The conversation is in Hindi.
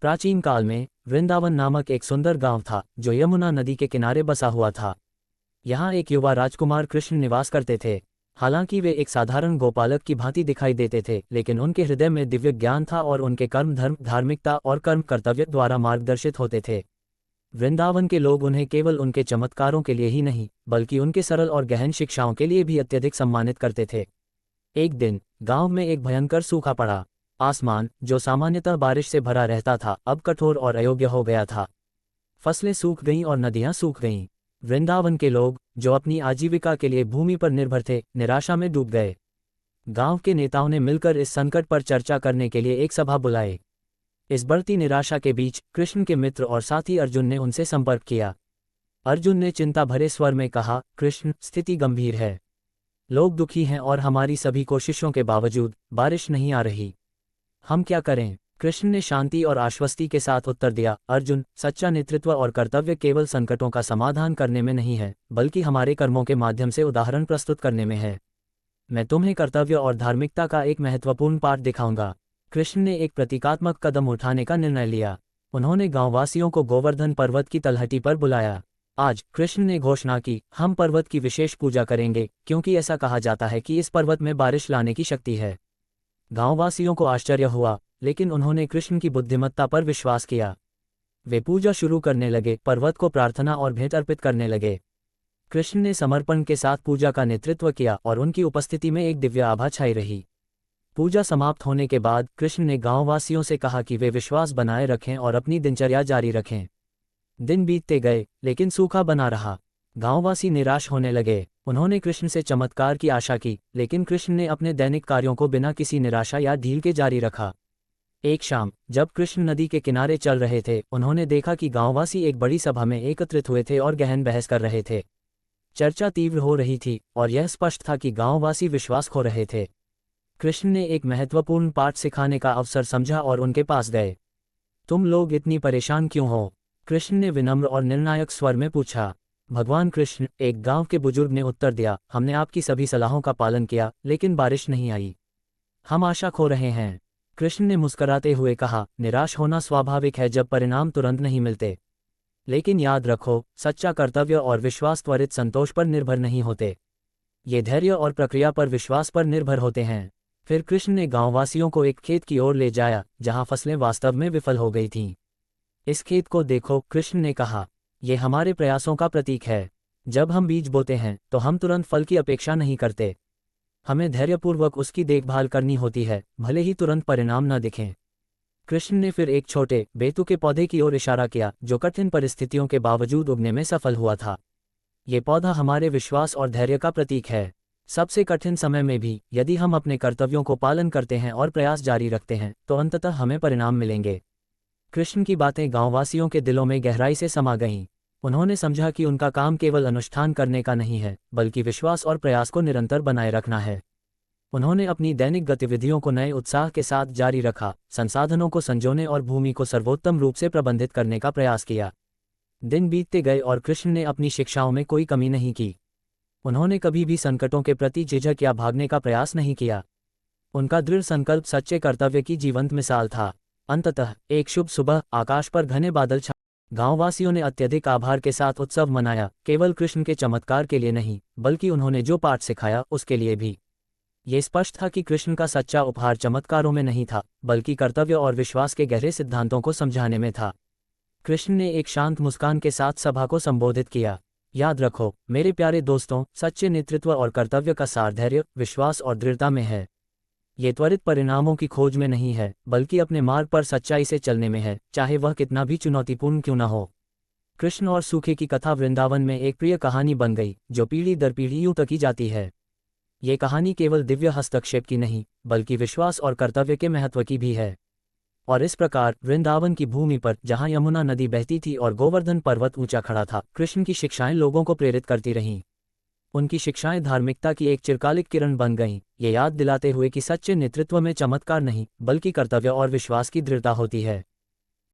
प्राचीन काल में वृंदावन नामक एक सुंदर गांव था जो यमुना नदी के किनारे बसा हुआ था। यहाँ एक युवा राजकुमार कृष्ण निवास करते थे। हालांकि वे एक साधारण गोपालक की भांति दिखाई देते थे, लेकिन उनके हृदय में दिव्य ज्ञान था और उनके कर्म धर्म, धार्मिकता और कर्म कर्तव्य द्वारा मार्गदर्शित होते थे। वृंदावन के लोग उन्हें केवल उनके चमत्कारों के लिए ही नहीं, बल्कि उनके सरल और गहन शिक्षाओं के लिए भी अत्यधिक सम्मानित करते थे। एक दिन गांव में एक भयंकर सूखा पड़ा। आसमान, जो सामान्यतः बारिश से भरा रहता था, अब कठोर और अयोग्य हो गया था। फसलें सूख गईं और नदियां सूख गईं। वृंदावन के लोग, जो अपनी आजीविका के लिए भूमि पर निर्भर थे, निराशा में डूब गए। गांव के नेताओं ने मिलकर इस संकट पर चर्चा करने के लिए एक सभा बुलाई। इस बढ़ती निराशा के बीच कृष्ण के मित्र और साथी अर्जुन ने उनसे संपर्क किया। अर्जुन ने चिंता भरे स्वर में कहा, कृष्ण, स्थिति गंभीर है। लोग दुखी हैं और हमारी सभी कोशिशों के बावजूद बारिश नहीं आ रही। हम क्या करें? कृष्ण ने शांति और आश्वस्ति के साथ उत्तर दिया, अर्जुन, सच्चा नेतृत्व और कर्तव्य केवल संकटों का समाधान करने में नहीं है, बल्कि हमारे कर्मों के माध्यम से उदाहरण प्रस्तुत करने में है। मैं तुम्हें कर्तव्य और धार्मिकता का एक महत्वपूर्ण पाठ दिखाऊंगा। कृष्ण ने एक प्रतीकात्मक कदम उठाने का निर्णय लिया। उन्होंने गांववासियों को गोवर्धन पर्वत की तलहटी पर बुलाया। आज कृष्ण ने घोषणा की, हम पर्वत की विशेष पूजा करेंगे, क्योंकि ऐसा कहा जाता है कि इस पर्वत में बारिश लाने की शक्ति है। गांववासियों को आश्चर्य हुआ, लेकिन उन्होंने कृष्ण की बुद्धिमत्ता पर विश्वास किया। वे पूजा शुरू करने लगे, पर्वत को प्रार्थना और भेंट अर्पित करने लगे। कृष्ण ने समर्पण के साथ पूजा का नेतृत्व किया और उनकी उपस्थिति में एक दिव्य आभा छाई रही। पूजा समाप्त होने के बाद कृष्ण ने गांववासियों से कहा कि वे विश्वास बनाए रखें और अपनी दिनचर्या जारी रखें। दिन बीतते गए, लेकिन सूखा बना रहा। गांववासी निराश होने लगे। उन्होंने कृष्ण से चमत्कार की आशा की, लेकिन कृष्ण ने अपने दैनिक कार्यों को बिना किसी निराशा या ढील के जारी रखा। एक शाम, जब कृष्ण नदी के किनारे चल रहे थे, उन्होंने देखा कि गांववासी एक बड़ी सभा में एकत्रित हुए थे और गहन बहस कर रहे थे। चर्चा तीव्र हो रही थी और यह स्पष्ट था कि गांववासी विश्वास खो रहे थे। कृष्ण ने एक महत्वपूर्ण पाठ सिखाने का अवसर समझा और उनके पास गए। तुम लोग इतनी परेशान क्यों हो? कृष्ण ने विनम्र और निर्णायक स्वर में पूछा। भगवान कृष्ण, एक गांव के बुजुर्ग ने उत्तर दिया, हमने आपकी सभी सलाहों का पालन किया, लेकिन बारिश नहीं आई। हम आशा खो रहे हैं। कृष्ण ने मुस्कुराते हुए कहा, निराश होना स्वाभाविक है जब परिणाम तुरंत नहीं मिलते। लेकिन याद रखो, सच्चा कर्तव्य और विश्वास त्वरित संतोष पर निर्भर नहीं होते। ये धैर्य और प्रक्रिया पर विश्वास पर निर्भर होते हैं। फिर कृष्ण ने गांववासियों को एक खेत की ओर ले जाया, जहां फसलें वास्तव में विफल हो गई थीं। इस खेत को देखो, कृष्ण ने कहा, ये हमारे प्रयासों का प्रतीक है। जब हम बीज बोते हैं तो हम तुरंत फल की अपेक्षा नहीं करते। हमें धैर्यपूर्वक उसकी देखभाल करनी होती है, भले ही तुरंत परिणाम न दिखें। कृष्ण ने फिर एक छोटे बेतुके पौधे की ओर इशारा किया, जो कठिन परिस्थितियों के बावजूद उगने में सफल हुआ था। ये पौधा हमारे विश्वास और धैर्य का प्रतीक है। सबसे कठिन समय में भी यदि हम अपने कर्तव्यों को पालन करते हैं और प्रयास जारी रखते हैं, तो अंततः हमें परिणाम मिलेंगे। कृष्ण की बातें गांववासियों के दिलों में गहराई से समा गईं। उन्होंने समझा कि उनका काम केवल अनुष्ठान करने का नहीं है, बल्कि विश्वास और प्रयास को निरंतर बनाए रखना है। उन्होंने अपनी दैनिक गतिविधियों को नए उत्साह के साथ जारी रखा, संसाधनों को संजोने और भूमि को सर्वोत्तम रूप से प्रबंधित करने का प्रयास किया। दिन बीतते गए और कृष्ण ने अपनी शिक्षाओं में कोई कमी नहीं की। उन्होंने कभी भी संकटों के प्रति झिझक या भागने का प्रयास नहीं किया। उनका दृढ़ संकल्प सच्चे कर्तव्य की जीवंत मिसाल था। अंततः एक शुभ सुबह आकाश पर घने बादल छा। गांववासियों ने अत्यधिक आभार के साथ उत्सव मनाया, केवल कृष्ण के चमत्कार के लिए नहीं, बल्कि उन्होंने जो पाठ सिखाया उसके लिए भी। ये स्पष्ट था कि कृष्ण का सच्चा उपहार चमत्कारों में नहीं था, बल्कि कर्तव्य और विश्वास के गहरे सिद्धांतों को समझाने में था। कृष्ण ने एक शांत मुस्कान के साथ सभा को संबोधित किया, याद रखो मेरे प्यारे दोस्तों, सच्चे नेतृत्व और कर्तव्य का सार धैर्य, विश्वास और दृढ़ता में है। ये त्वरित परिणामों की खोज में नहीं है, बल्कि अपने मार्ग पर सच्चाई से चलने में है, चाहे वह कितना भी चुनौतीपूर्ण क्यों न हो। कृष्ण और सूखे की कथा वृंदावन में एक प्रिय कहानी बन गई, जो पीढ़ी दर पीढ़ी यूं तकी जाती है। ये कहानी केवल दिव्य हस्तक्षेप की नहीं, बल्कि विश्वास और कर्तव्य के महत्व की भी है। और इस प्रकार वृंदावन की भूमि पर, जहां यमुना नदी बहती थी और गोवर्धन पर्वत ऊंचा खड़ा था, कृष्ण की शिक्षाएं लोगों को प्रेरित करती रहीं। उनकी शिक्षाएं धार्मिकता की एक चिरकालिक किरण बन गईं, ये याद दिलाते हुए कि सच्चे नेतृत्व में चमत्कार नहीं, बल्कि कर्तव्य और विश्वास की दृढ़ता होती है।